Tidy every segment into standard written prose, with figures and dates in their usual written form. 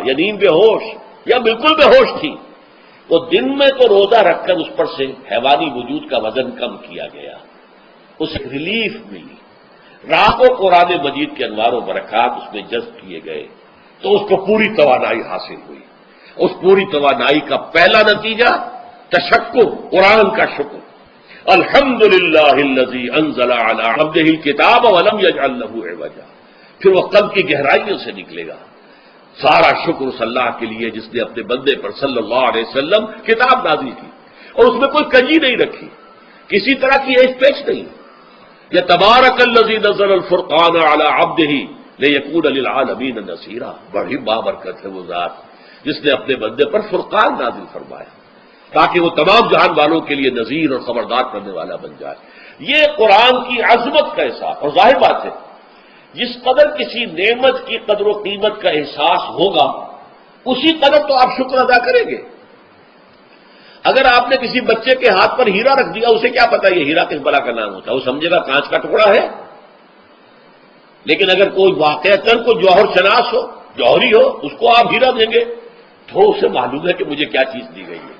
یا نیند بے ہوش یا بالکل بے ہوش تھی، وہ دن میں تو روزہ رکھ کر اس پر سے حیوانی وجود کا وزن کم کیا گیا، اسے ریلیف ملی، رات کو قرآن مجید کے انوار و برکات اس میں جذب کیے گئے تو اس کو پوری توانائی حاصل ہوئی۔ اس پوری توانائی کا پہلا نتیجہ تشکر، قرآن کا شکر، الحمدللہ الذی انزل علی عبدہ الکتاب ولم یجعل لہ عوجا۔ پھر وہ قلب کی گہرائیوں سے نکلے گا، سارا شکر اس اللہ کے لیے جس نے اپنے بندے پر صلی اللہ علیہ وسلم کتاب نازل کی اور اس میں کوئی کنجی نہیں رکھی، کسی طرح کی ایج پیچ نہیں۔ یا تبارک الذی نزل الفرقان علی عبدہ لیکون للعالمین نصیرا، بڑی بابرکت ہے وہ ذات جس نے اپنے بندے پر فرقان نازل فرمایا تاکہ وہ تمام جہان والوں کے لیے نذیر اور خبردار کرنے والا بن جائے۔ یہ قرآن کی عظمت کا احساس، اور ظاہر بات ہے جس قدر کسی نعمت کی قدر و قیمت کا احساس ہوگا اسی قدر تو آپ شکر ادا کریں گے۔ اگر آپ نے کسی بچے کے ہاتھ پر ہیرا رکھ دیا، اسے کیا پتا یہ ہیرا کس بلا کا نام ہوتا ہے، وہ سمجھے گا کانچ کا ٹکڑا ہے۔ لیکن اگر کوئی واقعتاً کوئی جوہر شناس ہو، جوہری ہو، اس کو آپ ہیرا دیں گے تو اسے معلوم ہے کہ مجھے کیا چیز دی گئی ہے۔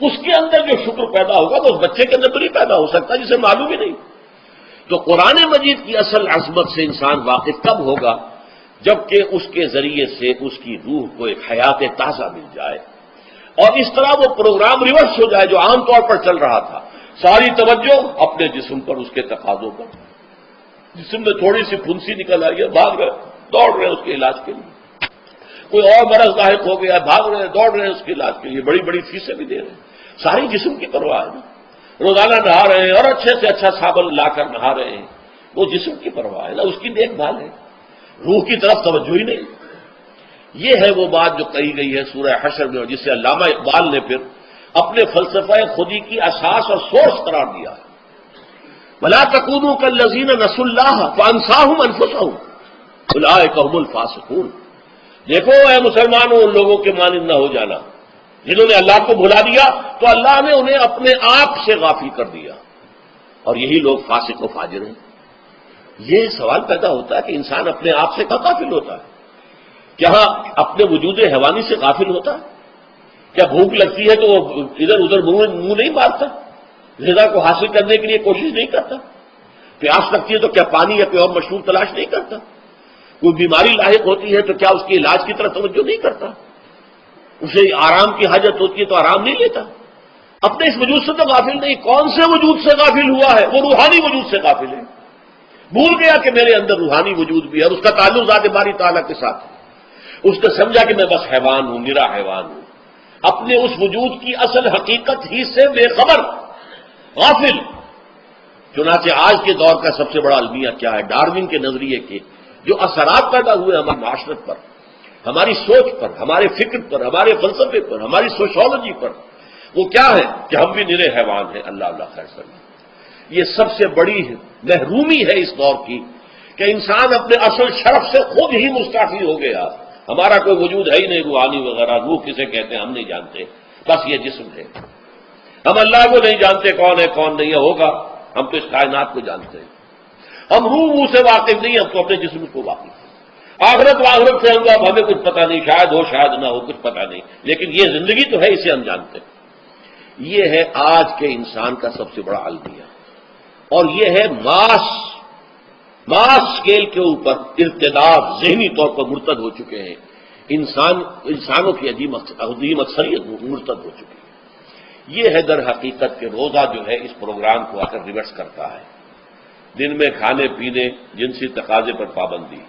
اس کے اندر جو شکر پیدا ہوگا تو اس بچے کے اندر تو نہیں پیدا ہو سکتا جسے معلوم ہی نہیں۔ تو قرآن مجید کی اصل عظمت سے انسان واقف کب ہوگا؟ جبکہ اس کے ذریعے سے اس کی روح کو ایک حیات تازہ مل جائے اور اس طرح وہ پروگرام ریورس ہو جائے جو عام طور پر چل رہا تھا، ساری توجہ اپنے جسم پر، اس کے تقاضوں پر۔ جسم میں تھوڑی سی پھنسی نکل آئی ہے، بھاگ رہے، دوڑ رہے اس کے علاج کے لیے۔ کوئی اور مرض لاحق ہو گیا، بھاگ رہے، دوڑ رہے اس کے علاج کے لیے، بڑی بڑی فیسیں بھی دے رہے ہیں۔ ساری جسم کی پرواہ ہے نا، روزانہ نہا رہے ہیں اور اچھے سے اچھا صابن لا کر نہا رہے ہیں، وہ جسم کی پرواہ ہے نا، اس کی دیکھ بھال ہے، روح کی طرف توجہ ہی نہیں۔ یہ ہے وہ بات جو کہی گئی ہے سورہ حشر میں، اور جسے علامہ اقبال نے پھر اپنے فلسفہ خودی کی اساس اور سورس قرار دیا ہے، وَلَا تَكُونُوا كَالَّذِينَ نَسُوا اللَّهَ فَأَنسَاهُمْ أَنفُسَهُمْ أُولَٰئِكَ هُمُ الْفَاسِقُونَ۔ دیکھو اے مسلمانوں، ان لوگوں کے مانند نہ ہو جانا جنہوں نے اللہ کو بھلا دیا تو اللہ نے انہیں اپنے آپ سے غافل کر دیا، اور یہی لوگ فاسق و فاجر ہیں۔ یہ سوال پیدا ہوتا ہے کہ انسان اپنے آپ سے کہاں غافل ہوتا ہے؟ کیا اپنے وجود حیوانی سے غافل ہوتا ہے؟ کیا بھوک لگتی ہے تو وہ ادھر ادھر منہ نہیں مارتا، غذا کو حاصل کرنے کے لیے کوشش نہیں کرتا؟ پیاس لگتی ہے تو کیا پانی یا کوئی اور مشروب تلاش نہیں کرتا؟ کوئی بیماری لاحق ہوتی ہے تو کیا اس کے علاج کی طرف توجہ نہیں کرتا؟ اسے آرام کی حاجت ہوتی ہے تو آرام نہیں لیتا؟ اپنے اس وجود سے تو غافل نہیں۔ کون سے وجود سے غافل ہوا ہے؟ وہ روحانی وجود سے غافل ہے، بھول گیا کہ میرے اندر روحانی وجود بھی ہے اور اس کا تعلق ذات باری تعالیٰ کے ساتھ ہے۔ اس نے سمجھا کہ میں بس حیوان ہوں، میرا حیوان ہوں، اپنے اس وجود کی اصل حقیقت ہی سے بے خبر، غافل۔ چنانچہ آج کے دور کا سب سے بڑا المیہ کیا ہے؟ ڈارون کے نظریے کے جو اثرات پیدا ہوئے ہماری معاشرت پر، ہماری سوچ پر، ہمارے فکر پر، ہمارے فلسفے پر، ہماری سوشولوجی پر، وہ کیا ہے کہ ہم بھی نرے حیوان ہیں۔ اللہ اللہ خیر سلام۔ یہ سب سے بڑی محرومی ہے اس دور کی کہ انسان اپنے اصل شرف سے خود ہی مستعفی ہو گیا۔ ہمارا کوئی وجود ہے ہی نہیں روحانی وغیرہ، روح کسے کہتے ہیں ہم نہیں جانتے، بس یہ جسم ہے۔ ہم اللہ کو نہیں جانتے کون ہے کون نہیں ہے، ہوگا ہم تو اس کائنات کو جانتے ہیں۔ ہم روح سے واقف نہیں، ہم تو اپنے جسم کو واقف ہیں۔ آخرت واخرت سے ہم اب ہمیں کچھ پتہ نہیں، شاید ہو شاید نہ ہو، کچھ پتہ نہیں، لیکن یہ زندگی تو ہے، اسے ہم جانتے ہیں۔ یہ ہے آج کے انسان کا سب سے بڑا المیہ، اور یہ ہے ماس اسکیل کے اوپر ارتداد، ذہنی طور پر مرتد ہو چکے ہیں انسانوں کی عظیم اکثریت مرتد ہو چکی ہے۔ یہ ہے در حقیقت کہ روزہ جو ہے اس پروگرام کو آ کر ریورس کرتا ہے۔ دن میں کھانے پینے، جنسی تقاضے پر پابندی،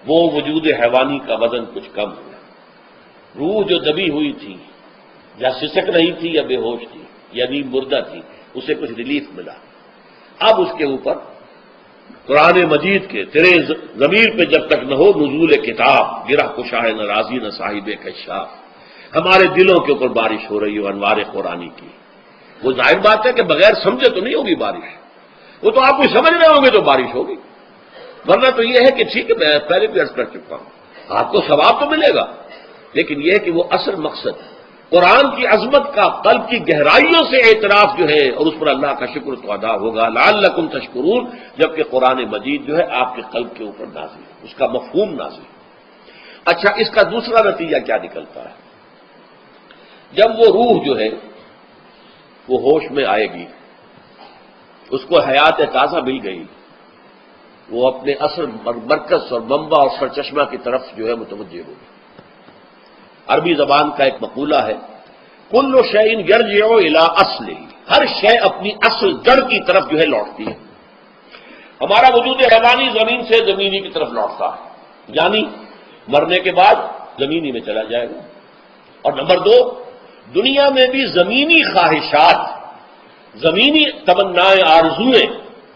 وہ وجود حیوانی کا وزن کچھ کم ہوا، روح جو دبی ہوئی تھی یا سسک رہی تھی یا بے ہوش تھی یا نیند مردہ تھی، اسے کچھ ریلیف ملا۔ اب اس کے اوپر قرآن مجید کے تیرے ضمیر پہ جب تک نہ ہو نزول کتاب، گرہ کشاہ نہ راضی نہ صاحب کشاف، ہمارے دلوں کے اوپر بارش ہو رہی ہو انوار قرآنی کی۔ وہ ظاہر بات ہے کہ بغیر سمجھے تو نہیں ہوگی بارش، وہ تو آپ کو سمجھ رہے ہوں گے تو بارش ہوگی، ورنہ تو یہ ہے کہ ٹھیک ہے میں پہلے بھی عرض کر چکا ہوں، آپ کو ثواب تو ملے گا، لیکن یہ ہے کہ وہ اصل مقصد قرآن کی عظمت کا قلب کی گہرائیوں سے اعتراف جو ہے اور اس پر اللہ کا شکر تو ادا ہوگا، لعلکم تشکرون، جبکہ قرآن مجید جو ہے آپ کے قلب کے اوپر نازل ہے، اس کا مفہوم نازل ہے۔ اچھا، اس کا دوسرا نتیجہ کیا نکلتا ہے؟ جب وہ روح جو ہے وہ ہوش میں آئے گی، اس کو حیات تازہ مل گئی، وہ اپنے اصل مرکز اور منبع اور سرچشمہ کی طرف جو ہے متوجہ ہوگی۔ عربی زبان کا ایک مقولہ ہے، کل شیء یرجع الی اصلہ، ہر شے اپنی اصل جڑ کی طرف جو ہے لوٹتی ہے۔ ہمارا وجود حیوانی زمین سے زمینی کی طرف لوٹتا ہے، یعنی مرنے کے بعد زمینی میں چلا جائے گا۔ اور نمبر دو، دنیا میں بھی زمینی خواہشات، زمینی تمنائیں، آرزوئیں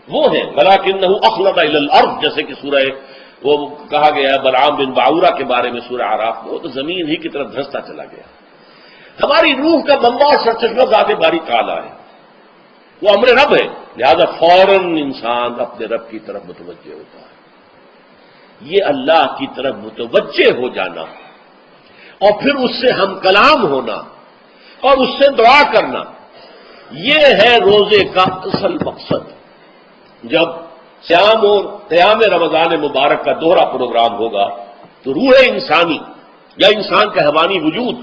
وہ ہیں، ولکنہ اخلد الی الارض، جیسے کہ سورہ وہ کہا گیا ہے بلعام بن باعورہ کے بارے میں سورہ اعراف میں، وہ تو زمین ہی کی طرف دھستا چلا گیا۔ ہماری روح کا منبع اور سرچشمہ ذات باری تعالیٰ ہے، وہ امر رب ہے، لہذا فوراً انسان اپنے رب کی طرف متوجہ ہوتا ہے۔ یہ اللہ کی طرف متوجہ ہو جانا اور پھر اس سے ہم کلام ہونا اور اس سے دعا کرنا، یہ ہے روزے کا اصل مقصد۔ جب صیام اور قیام رمضان مبارک کا دوہرا پروگرام ہوگا تو روح انسانی یا انسان کا حیوانی وجود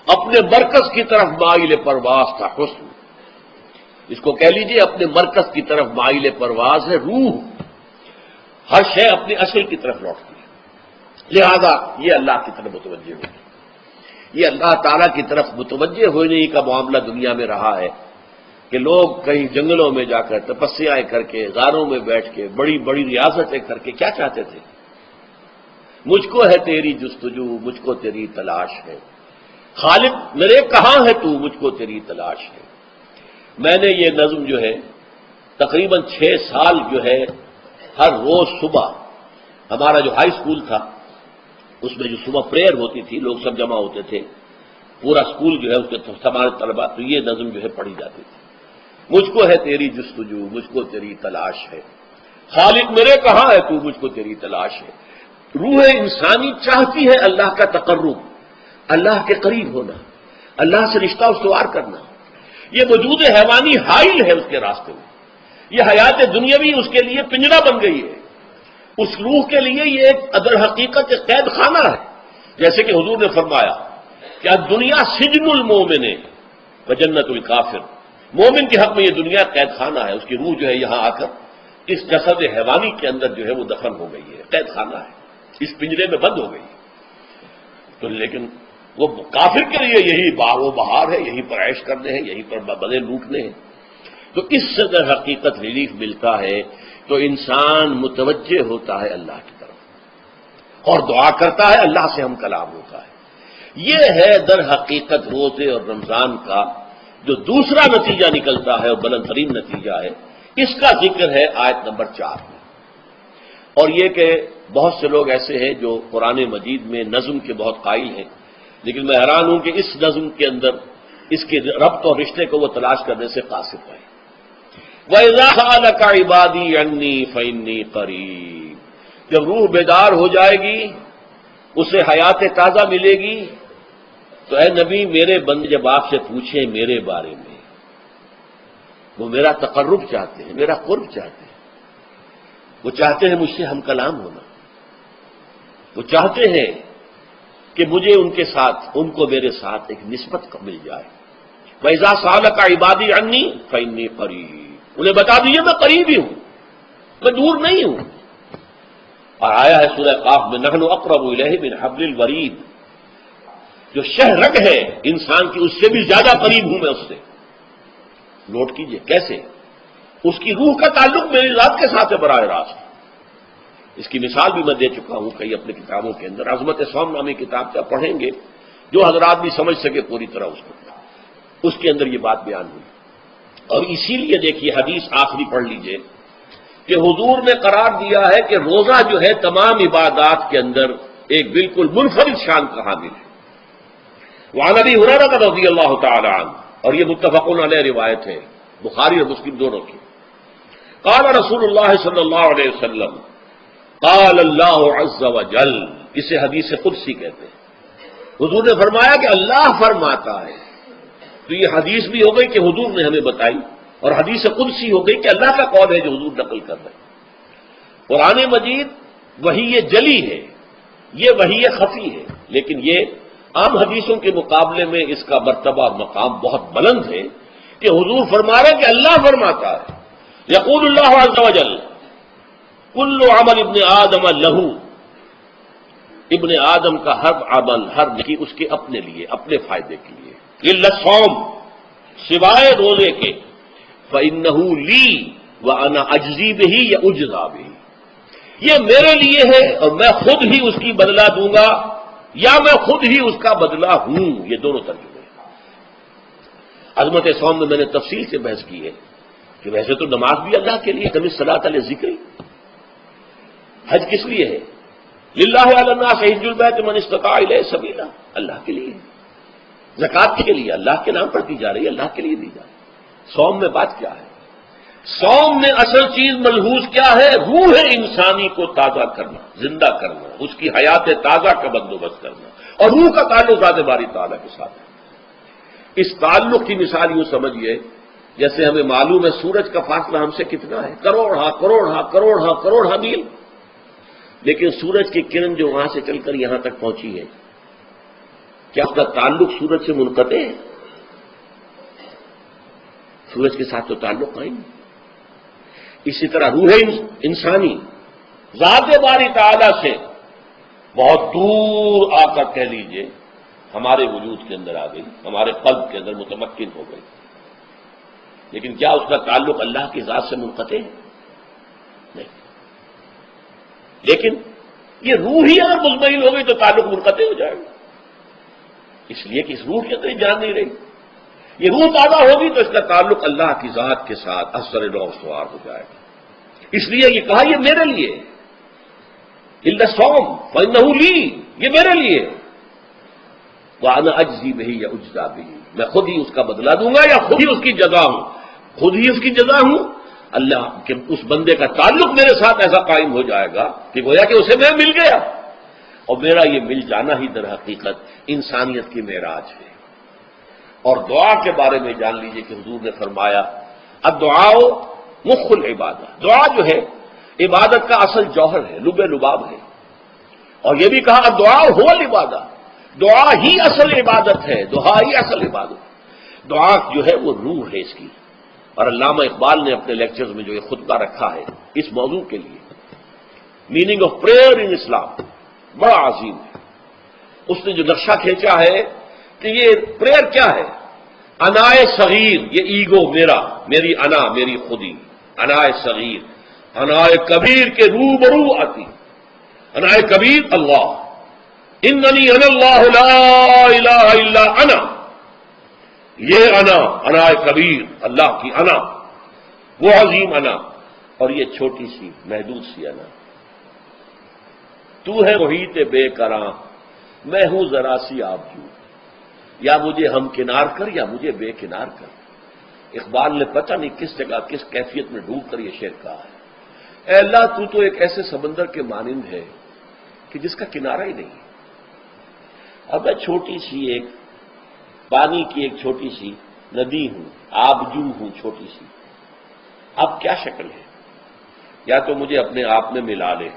اپنے مرکز کی طرف مائل پرواز تھا، حسن، اس کو کہہ لیجئے اپنے مرکز کی طرف مائل پرواز ہے روح، ہر شے اپنے اصل کی طرف لوٹتی ہے، لہذا یہ اللہ کی طرف متوجہ ہوگی۔ یہ اللہ تعالیٰ کی طرف متوجہ ہونے کا معاملہ دنیا میں رہا ہے کہ لوگ کہیں جنگلوں میں جا کر تپسیاں کر کے، غاروں میں بیٹھ کے، بڑی بڑی ریاستیں کر کے کیا چاہتے تھے؟ مجھ کو ہے تیری جستجو، مجھ کو تیری تلاش ہے، خالق میرے کہاں ہے تو، مجھ کو تیری تلاش ہے۔ میں نے یہ نظم جو ہے تقریباً 6 سال جو ہے ہر روز صبح، ہمارا جو ہائی اسکول تھا اس میں جو صبح پریئر ہوتی تھی، لوگ سب جمع ہوتے تھے، پورا اسکول جو ہے اس کے ہمارے طلبا، تو یہ نظم جو ہے پڑھی جاتی تھی، مجھ کو ہے تیری جستجو، مجھ کو تیری تلاش ہے، خالق میرے کہاں ہے تو، مجھ کو تیری تلاش ہے۔ روح انسانی چاہتی ہے اللہ کا تقرب، اللہ کے قریب ہونا، اللہ سے رشتہ استوار کرنا۔ یہ وجود حیوانی حائل ہے اس کے راستے میں، یہ حیات دنیاوی اس کے لیے پنجرا بن گئی ہے، اس روح کے لیے یہ ایک در حقیقت ایک قید خانہ ہے، جیسے کہ حضور نے فرمایا کہ دنیا سجن المومن و جنت الکافر، مومن کے حق میں یہ دنیا قید خانہ ہے، اس کی روح جو ہے یہاں آ کر اس جسد حیوانی کے اندر جو ہے وہ دفن ہو گئی ہے، قید خانہ ہے، اس پنجرے میں بند ہو گئی ہے۔ تو لیکن وہ کافر کے لیے یہی باغ و بہار ہے، یہیں پر عیش کرنے ہیں، یہیں پر بدلے لوٹنے ہیں۔ تو اس سے در حقیقت ریلیف ملتا ہے تو انسان متوجہ ہوتا ہے اللہ کی طرف اور دعا کرتا ہے، اللہ سے ہم کلام ہوتا ہے۔ یہ ہے در حقیقت روزے اور رمضان کا جو دوسرا نتیجہ نکلتا ہے اور بلند ترین نتیجہ ہے، اس کا ذکر ہے آیت نمبر 4 میں۔ اور یہ کہ بہت سے لوگ ایسے ہیں جو قرآن مجید میں نظم کے بہت قائل ہیں، لیکن میں حیران ہوں کہ اس نظم کے اندر اس کے ربط اور رشتے کو وہ تلاش کرنے سے قاصر ہیں۔ وَإِذَا سَأَلَكَ عِبَادِي عَنِّي فَإِنِّي قَرِيبٌ، جب روح بیدار ہو جائے گی، اسے حیات تازہ ملے گی، تو اے نبی میرے بندے جب آپ سے پوچھیں میرے بارے میں، وہ میرا تقرب چاہتے ہیں، میرا قرب چاہتے ہیں، وہ چاہتے ہیں مجھ سے ہم کلام ہونا، وہ چاہتے ہیں کہ مجھے ان کے ساتھ، ان کو میرے ساتھ ایک نسبت مل جائے۔ وَإِذَا سَأَلَكَ عِبَادِي عَنِّي فَإِنِّي قَرِيبٌ، انہیں بتا دیجیے میں قریب ہی ہوں، میں دور نہیں ہوں۔ اور آیا ہے سورہ قاف میں نحن اقرب الیہ من حبل الورید، جو شہ رگ ہے انسان کی اس سے بھی زیادہ قریب ہوں میں اس سے۔ نوٹ کیجئے کیسے، اس کی روح کا تعلق میری ذات کے ساتھ ہے براہ راست۔ اس کی مثال بھی میں دے چکا ہوں کئی اپنے کتابوں کے اندر، عظمت صوم نامی کتاب کا پڑھیں گے، جو حضرات بھی سمجھ سکے پوری طرح اس کو، اس کے اندر یہ بات بیان ہوئی۔ اور اسی لیے دیکھیے حدیث آخری پڑھ لیجئے کہ حضور نے قرار دیا ہے کہ روزہ جو ہے تمام عبادات کے اندر ایک بالکل منفرد شان کا حامل ہے۔ وعن ابی ہریرہ رضی اللہ تعالی عنہ، اور یہ متفق علیہ روایت ہے بخاری اور مسلم دونوں کی، قال رسول اللہ صلی اللہ علیہ وسلم، قال اللہ عز وجل، اسے حدیث قدسی کہتے ہیں، حضور نے فرمایا کہ اللہ فرماتا ہے۔ تو یہ حدیث بھی ہو گئی کہ حضور نے ہمیں بتائی، اور حدیث قدسی ہو گئی کہ اللہ کا قول ہے جو حضور نقل کر رہے ہیں۔ قرآن مجید وحی یہ جلی ہے، یہ وحی خفی ہے، لیکن یہ عام حدیثوں کے مقابلے میں اس کا مرتبہ اور مقام بہت بلند ہے کہ حضور فرما رہے ہیں کہ اللہ فرماتا ہے، یقول اللہ عز وجل کل عمل ابن آدم لہو، ابن آدم کا ہر عمل، ہر نیکی اس کے اپنے لیے، اپنے فائدے کے لیے، الا الصوم، سوائے روزے کے، فإنہ لی وأنا اجزی بہ یا اجزا بہ، یہ میرے لیے ہے اور میں خود ہی اس کی بدلہ دوں گا یا میں خود ہی اس کا بدلہ ہوں۔ یہ دونوں ترجمے ہیں۔ عظمت صوم میں نے تفصیل سے بحث کی ہے کہ ویسے تو نماز بھی اللہ کے لیے، کمی الصلاۃ للذکر، حج کس لیے ہے؟ للہ علی الناس حج البیت من استطاع الیہ سبیلا، اللہ کے لیے، زکوٰۃ کے لیے اللہ کے نام پر دی جا رہی ہے، اللہ کے لیے دی جا رہی ہے۔ صوم میں بات کیا ہے؟ صوم میں اصل چیز ملحوظ کیا ہے؟ روح انسانی کو تازہ کرنا، زندہ کرنا، اس کی حیات تازہ کا بندوبست کرنا، اور روح کا تعلق ذات باری تعالیٰ کے ساتھ ہے۔ اس تعلق کی مثال یوں سمجھیے جیسے ہمیں معلوم ہے سورج کا فاصلہ ہم سے کتنا ہے، کروڑ میل، لیکن سورج کی کرن جو وہاں سے چل کر یہاں تک پہنچی ہے، کیا اس کا تعلق سورج سے منقطع ہے؟ سورج کے ساتھ تو تعلق قائم ہے۔ اسی طرح روح انسانی ذات باری تعالیٰ سے بہت دور آ کر کہہ لیجئے ہمارے وجود کے اندر آ گئی، ہمارے قلب کے اندر متمکن ہو گئی، لیکن کیا اس کا تعلق اللہ کی ذات سے منقطع ہے؟ نہیں، لیکن یہ روح ہی اگر مطمئن ہو گئی تو تعلق منقطع ہو جائے گا، اس لیے کہ اس روح کے اندر جان نہیں رہی۔ یہ روح تازہ ہوگی تو اس کا تعلق اللہ کی ذات کے ساتھ اثر نو استوار ہو جائے گا۔ اس لیے یہ کہا یہ میرے لیے، الا الصوم فإنہ لی، یہ میرے لیے، وأنا اجزی بہ یا اجزا بہ، میں خود ہی اس کا بدلہ دوں گا یا خود ہی اس کی جزا ہوں، خود ہی اس کی جزا ہوں۔ اللہ کہ اس بندے کا تعلق میرے ساتھ ایسا قائم ہو جائے گا کہ گویا کہ اسے میں مل گیا، اور میرا یہ مل جانا ہی در حقیقت انسانیت کی معراج ہے۔ اور دعا کے بارے میں جان لیجئے کہ حضور نے فرمایا الدعاء مخ العبادہ، دعا جو ہے عبادت کا اصل جوہر ہے، لب لباب ہے، اور یہ بھی کہا الدعاء هو العبادہ، دعا ہی اصل عبادت ہے، دعا ہی اصل عبادت، دعا جو ہے وہ روح ہے اس کی۔ اور علامہ اقبال نے اپنے لیکچرز میں جو یہ خطبہ رکھا ہے اس موضوع کے لیے، میننگ آف پریئر ان اسلام، بڑا عظیم ہے۔ اس نے جو نقشہ کھینچا ہے کہ یہ پریئر کیا ہے؟ انائے صغیر، یہ ایگو میرا، میری انا، میری خودی، انائے صغیر، انائے کبیر کے روبرو آتی، انائے کبیر اللہ، اننی انا اللہ لا الہ الا انا، یہ انا، انائے کبیر، اللہ کی انا، وہ عظیم انا، اور یہ چھوٹی سی محدود سی انا، تو ہے محیط بے کراں، میں ہوں ذرا سی آبجو، یا مجھے ہم کنار کر یا مجھے بے کنار کر۔ اقبال نے پتہ نہیں کس جگہ کس کیفیت میں ڈوب کر یہ شعر کہا ہے، اے اللہ تو ایک ایسے سمندر کے مانند ہے کہ جس کا کنارہ ہی نہیں، اب میں چھوٹی سی ایک پانی کی ایک چھوٹی سی ندی ہوں، آبجو ہوں چھوٹی سی، اب کیا شکل ہے؟ یا تو مجھے اپنے آپ میں ملا لے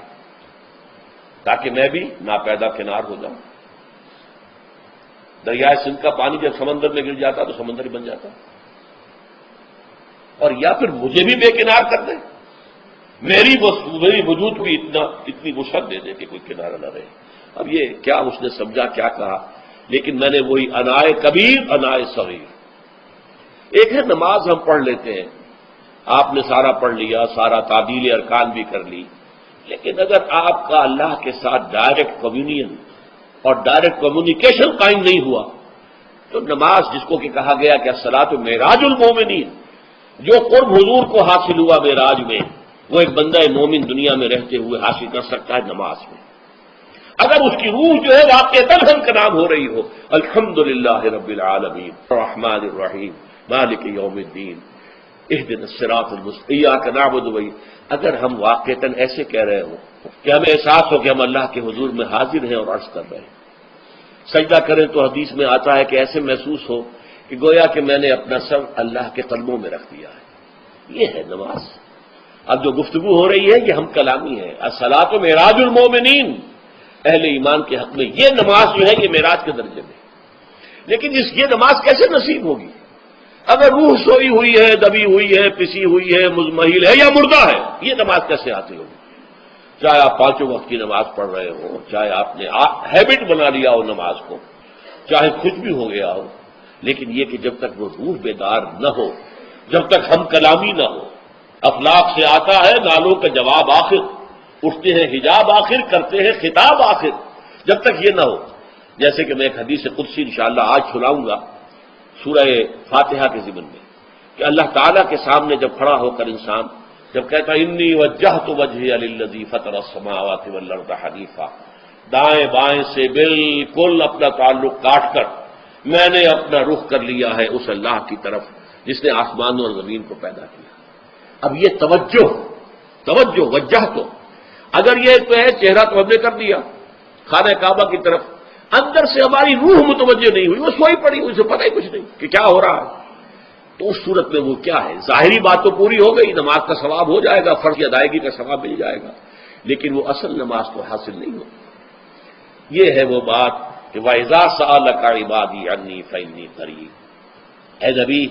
تاکہ میں بھی ناپیدا کنار ہو جاؤں، دریائے سندھ کا پانی جب سمندر میں گر جاتا تو سمندر ہی بن جاتا، اور یا پھر مجھے بھی بے کنار کر دے، میری وجود بھی اتنی وسعت دے دے کہ کوئی کنارہ نہ رہے۔ اب یہ کیا اس نے سمجھا، کیا کہا، لیکن میں نے وہی انائے کبیر انائے صغیر۔ ایک ہے نماز ہم پڑھ لیتے ہیں، آپ نے سارا پڑھ لیا، سارا تعدیل ارکان بھی کر لی، لیکن اگر آپ کا اللہ کے ساتھ ڈائریکٹ کمیونین اور ڈائریکٹ کمیونیکیشن قائم نہیں ہوا تو نماز، جس کو کہ کہا گیا کہ الصلاۃ معراج المومنین، جو قرب حضور کو حاصل ہوا معراج میں، وہ ایک بندہ مومن دنیا میں رہتے ہوئے حاصل کر سکتا ہے نماز میں، اگر اس کی روح جو ہے واقعتاً ہم کا نام ہو رہی ہو الحمدللہ رب العالمین الرحمن الرحیم مالک یوم الدین اہدنا الصراط المستقیم ایاک نعبد و اگر ہم واقعتاً ایسے کہہ رہے ہوں کہ ہمیں احساس ہو کہ ہم اللہ کے حضور میں حاضر ہیں اور عرض کر رہے ہیں، سجدہ کریں تو حدیث میں آتا ہے کہ ایسے محسوس ہو کہ گویا کہ میں نے اپنا سر اللہ کے قدموں میں رکھ دیا ہے، یہ ہے نماز۔ اب جو گفتگو ہو رہی ہے یہ ہم کلامی ہے، الصلاۃ معراج المومنین، اہل ایمان کے حق میں یہ نماز جو ہے یہ معراج کے درجے میں. لیکن یہ نماز کیسے نصیب ہوگی اگر روح سوئی ہوئی ہے، دبی ہوئی ہے، پسی ہوئی ہے، مزمحل ہے یا مردہ ہے؟ یہ نماز کیسے حاصل ہوگی؟ چاہے آپ 5 وقت کی نماز پڑھ رہے ہو، چاہے آپ نے ہیبٹ بنا لیا ہو نماز کو، چاہے کچھ بھی ہو گیا ہو، لیکن یہ کہ جب تک وہ روح بیدار نہ ہو، جب تک ہم کلامی نہ ہو. افلاق سے آتا ہے نالوں کا جواب آخر، اٹھتے ہیں حجاب آخر، کرتے ہیں خطاب آخر. جب تک یہ نہ ہو، جیسے کہ میں ایک حدیث قدسی انشاءاللہ آج سناؤں گا سورہ فاتحہ کے ضمن میں، کہ اللہ تعالیٰ کے سامنے جب کھڑا ہو کر انسان جب کہتا انی وجہت وجہی للذی فطر السماوات والارض حنیفا، دائیں بائیں سے بالکل اپنا تعلق کاٹ کر میں نے اپنا رخ کر لیا ہے اس اللہ کی طرف جس نے آسمانوں اور زمین کو پیدا کیا. اب یہ توجہ وجہ تو اگر یہ تو ہے چہرہ تو ہم نے کر دیا خانہ کعبہ کی طرف، اندر سے ہماری روح متوجہ نہیں ہوئی، وہ سوئی پڑی، اسے پتہ ہی کچھ نہیں کہ کیا ہو رہا ہے. تو اس صورت میں وہ کیا ہے؟ ظاہری بات تو پوری ہو گئی، نماز کا ثواب ہو جائے گا، فرض کی ادائیگی کا ثواب مل جائے گا، لیکن وہ اصل نماز تو حاصل نہیں ہوگی. یہ ہے وہ بات کہ وَإِذَا سَأَلَكَ عِبَادِي عَنِّي فَإِنِّي قَرِيبٌ. اے نبی،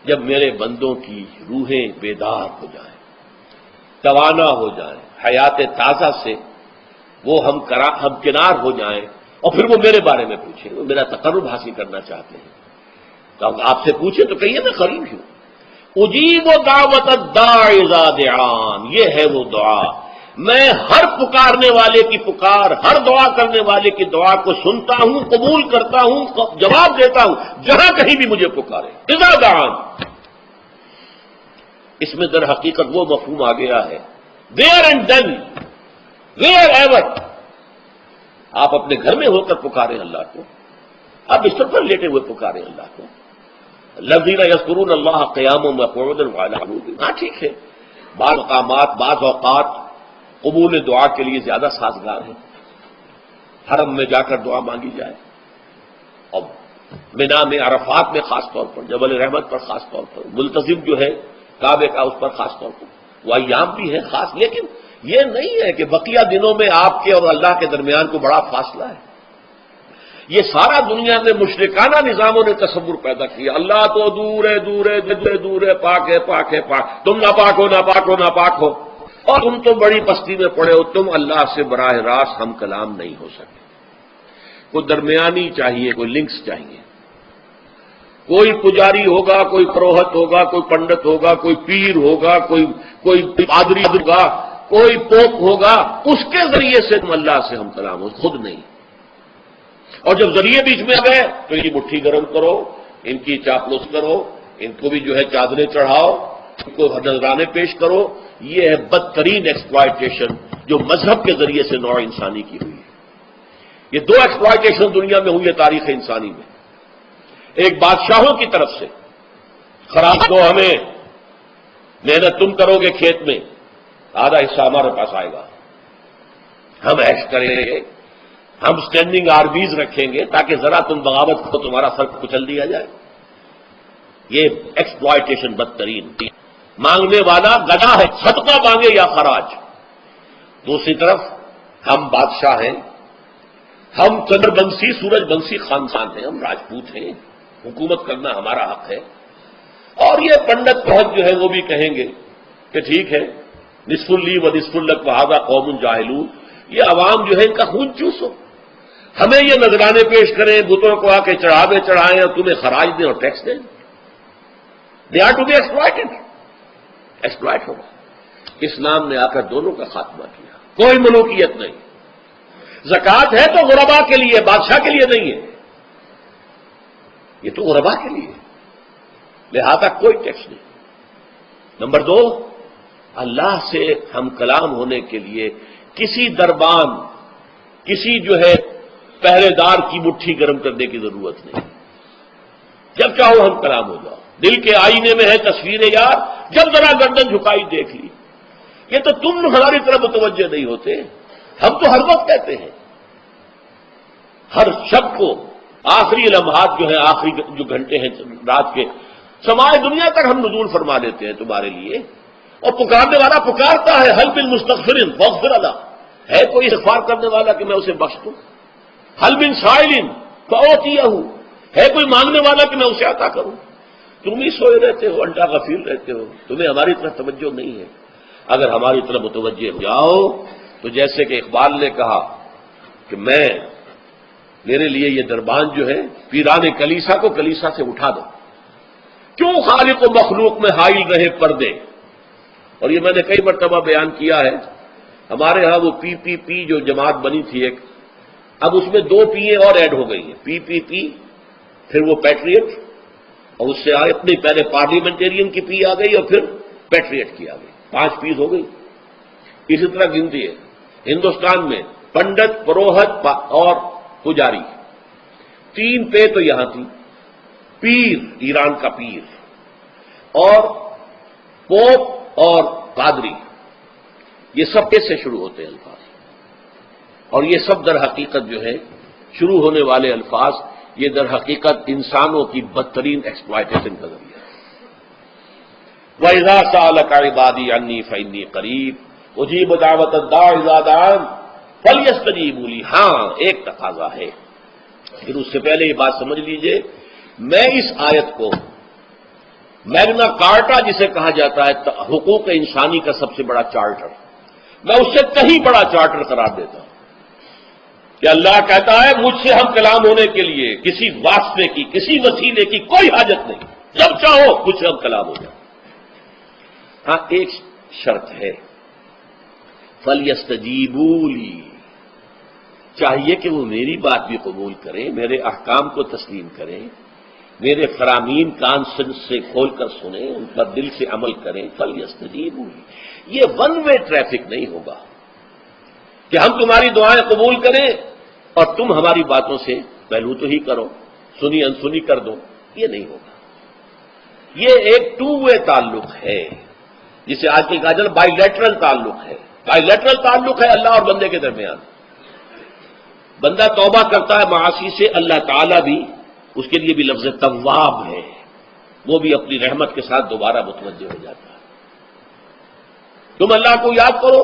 جب میرے بندوں کی روحیں بیدار ہو جائیں، توانا ہو جائیں، حیات تازہ سے وہ ہم کنار ہو جائیں، اور پھر وہ میرے بارے میں پوچھیں، وہ میرا تقرب حاصل کرنا چاہتے ہیں، تو آپ سے پوچھیں تو کہیے میں قریب ہوں. اجیب دعوت الداع اذا دعان، یہ ہے وہ دعا، میں ہر پکارنے والے کی پکار، ہر دعا کرنے والے کی دعا کو سنتا ہوں، قبول کرتا ہوں، جواب دیتا ہوں جہاں کہیں بھی مجھے پکارے. اذا دعان، اس میں در حقیقت وہ مفہوم آ گیا ہے where and then, wherever. آپ اپنے گھر میں ہو کر پکاریں اللہ کو، آپ بستر پر لیٹے ہوئے پکاریں اللہ کو. الذین یذکرون اللہ قیاما وقعودا وعلی جنوبہم، ہاں ٹھیک ہے، بعض مقامات بعض اوقات قبول دعا کے لیے زیادہ سازگار ہے، حرم میں جا کر دعا مانگی جائے، اور منا میں عرفات میں خاص طور پر، جبل رحمت پر خاص طور پر، ملتزم جو ہے کعبے کا اس پر خاص طور پر، وہ ایام بھی ہے خاص. لیکن یہ نہیں ہے کہ بقیہ دنوں میں آپ کے اور اللہ کے درمیان کو بڑا فاصلہ ہے. یہ سارا دنیا میں مشرکانہ نظاموں نے تصور پیدا کیا، اللہ تو دور ہے، دور ہے، دور ہے، پاک ہے، پاک ہے، پاک، تم ناپاک ہو، ناپاک ہو، ناپاک ہو، اور تم تو بڑی پستی میں پڑے ہو، تم اللہ سے براہ راست ہم کلام نہیں ہو سکتے. کوئی درمیانی چاہیے، کوئی لنکس چاہیے، کوئی پجاری ہوگا، کوئی پروہت ہوگا، کوئی پنڈت ہوگا، کوئی پیر ہوگا، کوئی پادری ہوگا، کوئی پوپ ہوگا، اس کے ذریعے سے تم اللہ سے ہم کلام ہو، خود نہیں. اور جب ذریعے بیچ میں آ گئے تو ان کی مٹھی گرم کرو، ان کی چاپلوس کرو، ان کو بھی جو ہے چادریں چڑھاؤ، ان کو نذرانے پیش کرو. یہ ہے بدترین ایکسپلائٹیشن جو مذہب کے ذریعے سے نوع انسانی کی ہوئی ہے. یہ 2 ایکسپلائٹیشن دنیا میں ہوئی ہے تاریخ انسانی میں. ایک بادشاہوں کی طرف سے، خراب دو ہمیں، محنت تم کرو گے کھیت میں، آدھا حصہ ہمارے پاس آئے گا، ہم ایش کریں گے، ہم اسٹینڈنگ آربیز رکھیں گے تاکہ ذرا تم بغاوت کو تمہارا سر کچل دیا جائے. یہ ایکسپلائٹیشن بدترین. مانگنے والا گدھا ہے، صدقہ مانگے یا خراج. دوسری طرف ہم بادشاہ ہیں، ہم چندر بنسی سورج بنسی خاندان ہیں، ہم راجپوت ہیں، حکومت کرنا ہمارا حق ہے. اور یہ پنڈت پہنچ جو ہے وہ بھی کہیں گے کہ ٹھیک ہے، نصف لی و نصف لک وہذا قوم جاہلون، یہ عوام جو ہے ان کا خون چوسو، ہمیں یہ نذرانے پیش کریں، بتوں کو آ کے چڑھائیں اور تمہیں خراج دیں اور ٹیکس دیں. They are to be exploit ہوگا. اسلام نے آ کر دونوں کا خاتمہ کیا، کوئی ملوکیت نہیں. زکوٰۃ ہے تو غربا کے لیے، بادشاہ کے لیے نہیں ہے، یہ تو غربا کے لیے، لہذا کوئی ٹیکس نہیں. نمبر 2، اللہ سے ہم کلام ہونے کے لیے کسی دربان، کسی جو ہے پہرے دار کی مٹھی گرم کرنے کی ضرورت نہیں. جب چاہو ہم کلام ہو جاؤ. دل کے آئینے میں ہے تصویر یار، جب ذرا گردن جھکائی دیکھ لی. یہ تو تم ہماری طرف متوجہ نہیں ہوتے، ہم تو ہر وقت کہتے ہیں، ہر شب کو آخری لمحات جو ہے، آخری جو گھنٹے ہیں رات کے، سمائے دنیا تک ہم نزول فرما دیتے ہیں تمہارے لیے. اور پکارنے والا پکارتا ہے، حل بالمستغفرین فاغفر اللہ، ہے کوئی استغفار کرنے والا کہ میں اسے بخش دوں؟ حل من سائل فاعطیہ، ہے کوئی مانگنے والا کہ میں اسے عطا کروں؟ تم ہی سوئے رہتے ہو، انٹا غفیر رہتے ہو، تمہیں ہماری طرف توجہ نہیں ہے۔ اگر ہماری طرف متوجہ ہو جاؤ تو جیسے کہ اقبال نے کہا کہ میرے لیے یہ دربان جو ہے پیران کلیسا کو کلیسا سے اٹھا دو، کیوں خالق و مخلوق میں حائل رہے پردے۔ اور یہ میں نے کئی مرتبہ بیان کیا ہے، ہمارے ہاں وہ پی جو جماعت بنی تھی ایک، اب اس میں 2 پی اور ایڈ ہو گئی ہیں، پی پھر وہ پیٹریٹ، اور اس سے اپنی پہلے پارلیمنٹیرین کی پی آ گئی اور پھر پیٹریٹ کی آ گئی، 5 پیز ہو گئی۔ اسی طرح گنتی ہے ہندوستان میں پنڈت، پروہت اور پجاری، 3 پے تو یہاں تھی، پیر ایران کا پیر، اور پوپ اور پادری، یہ سب پے سے شروع ہوتے ہیں الفاظ، اور یہ سب در حقیقت جو ہے شروع ہونے والے الفاظ، یہ در حقیقت انسانوں کی بدترین ایکسپلائٹیشن کا ذریعہ ہے۔ وَإِذَا سَأَلَكَ عِبَادِي عَنِّي فَإِنِّي قَرِيبٌ أُجِيبُ دَعْوَةَ الدَّاعِ إِذَا دَعَانِ فَلْيَسْتَجِيبُوا لِي۔ ہاں ایک تقاضا ہے، پھر اس سے پہلے یہ بات سمجھ لیجئے، میں اس آیت کو میگنا کارٹا جسے کہا جاتا ہے حقوق انسانی کا سب سے بڑا چارٹر، میں اس سے کہیں بڑا چارٹر قرار دیتا ہوں کہ اللہ کہتا ہے مجھ سے ہم کلام ہونے کے لیے کسی واسطے کی، کسی وسیلے کی کوئی حاجت نہیں، جب چاہو مجھ سے ہم کلام ہو جائیں۔ ہاں ایک شرط ہے، فَلْيَسْتَجِيبُوا لِي، چاہیے کہ وہ میری بات بھی قبول کریں، میرے احکام کو تسلیم کریں، میرے فرامین کان سے کھول کر سنیں، ان پر دل سے عمل کریں۔ فَلْيَسْتَجِيبُوا لِي، یہ ون وے ٹریفک نہیں ہوگا کہ ہم تمہاری دعائیں قبول کریں اور تم ہماری باتوں سے پہلو تو ہی کرو، سنی انسنی کر دو، یہ نہیں ہوگا۔ یہ ایک 2 وے تعلق ہے، جسے آج کل کہا جاتا بائی لیٹرل تعلق ہے۔ بائی لیٹرل تعلق ہے اللہ اور بندے کے درمیان، بندہ توبہ کرتا ہے معاصی سے، اللہ تعالیٰ بھی اس کے لیے بھی لفظ تواب ہے، وہ بھی اپنی رحمت کے ساتھ دوبارہ متوجہ ہو جاتا ہے۔ تم اللہ کو یاد کرو،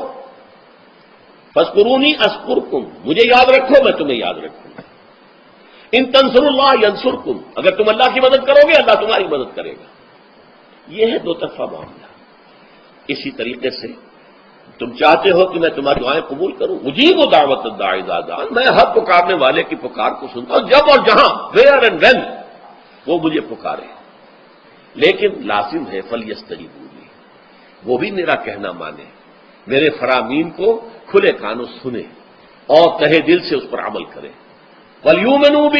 فاذکرونی اذکرکم، مجھے یاد رکھو میں تمہیں یاد رکھوں گا۔ ان تنصروا اللہ ینصرکم، اگر تم اللہ کی مدد کرو گے اللہ تمہاری مدد کرے گا۔ یہ ہے 2 طرفہ معاملہ۔ اسی طریقے سے تم چاہتے ہو کہ میں تمہاری دعائیں قبول کروں، اجیب دعوت الداعی اذا دعان، میں ہر پکارنے والے کی پکار کو سنتا ہوں جب اور جہاں، ویئر اینڈ وین وہ مجھے پکارے، لیکن لازم ہے فلیستجیبوا لی، وہ بھی میرا کہنا مانے، میرے فرامین کو کھلے کانوں سنے اور تہہ دل سے اس پر عمل کرے۔ ولیؤمنوا